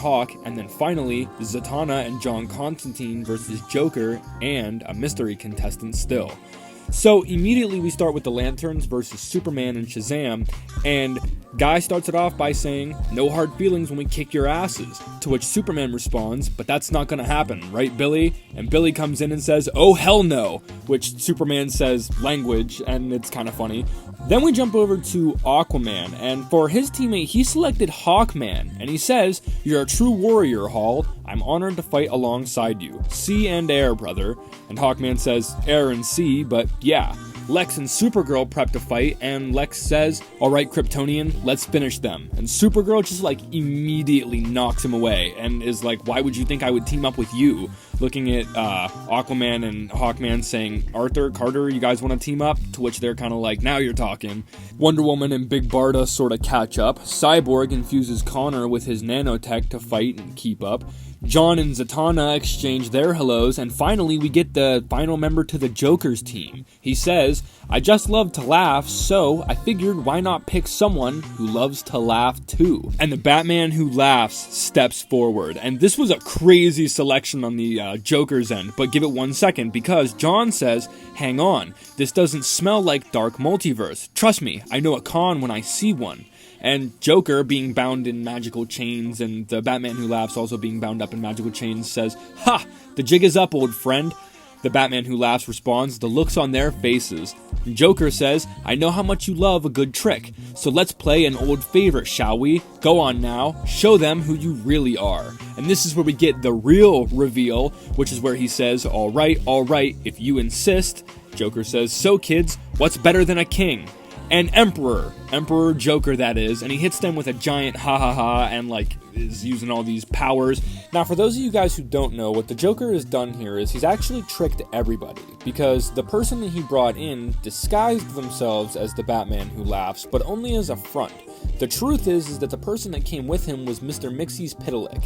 Hawk, and then finally Zatanna and John Constantine versus Joker and a mystery contestant still. So immediately we start with the Lanterns versus Superman and Shazam, and Guy starts it off by saying, "No hard feelings when we kick your asses," to which Superman responds, "But that's not gonna happen, right, Billy?" And Billy comes in and says, "Oh hell no," which Superman says language, and it's kind of funny. Then we jump over to Aquaman, and for his teammate, he selected Hawkman, and he says, "You're a true warrior, Hall. I'm honored to fight alongside you. Sea and air, brother." And Hawkman says, "Air and sea, but yeah." Lex and Supergirl prep to fight, and Lex says, "Alright, Kryptonian, let's finish them." And Supergirl just immediately knocks him away, and is like, "Why would you think I would team up with you?" Looking at Aquaman and Hawkman saying, "Arthur, Carter, you guys want to team up?" To which they're kind of like, "Now you're talking." Wonder Woman and Big Barda sort of catch up. Cyborg infuses Connor with his nanotech to fight and keep up. John and Zatanna exchange their hellos, and finally we get the final member to the Joker's team. He says, "I just love to laugh, so I figured why not pick someone who loves to laugh too." And the Batman who laughs steps forward, and this was a crazy selection on the Joker's end, but give it 1 second, because John says, "Hang on, this doesn't smell like Dark Multiverse. Trust me, I know a con when I see one." And Joker, being bound in magical chains, and the Batman who laughs also being bound up in magical chains, says, "Ha! The jig is up, old friend." The Batman who laughs responds, "The looks on their faces." And Joker says, "I know how much you love a good trick, so let's play an old favorite, shall we? Go on now, show them who you really are." And this is where we get the real reveal, which is where he says, all right, if you insist." Joker says, "So kids, what's better than a king?" And Emperor Joker that is, and he hits them with a giant ha ha ha and is using all these powers. Now for those of you guys who don't know, what the Joker has done here is he's actually tricked everybody, because the person that he brought in disguised themselves as the Batman who laughs, but only as a front. The truth is that the person that came with him was Mr. Mixie's Pitalik,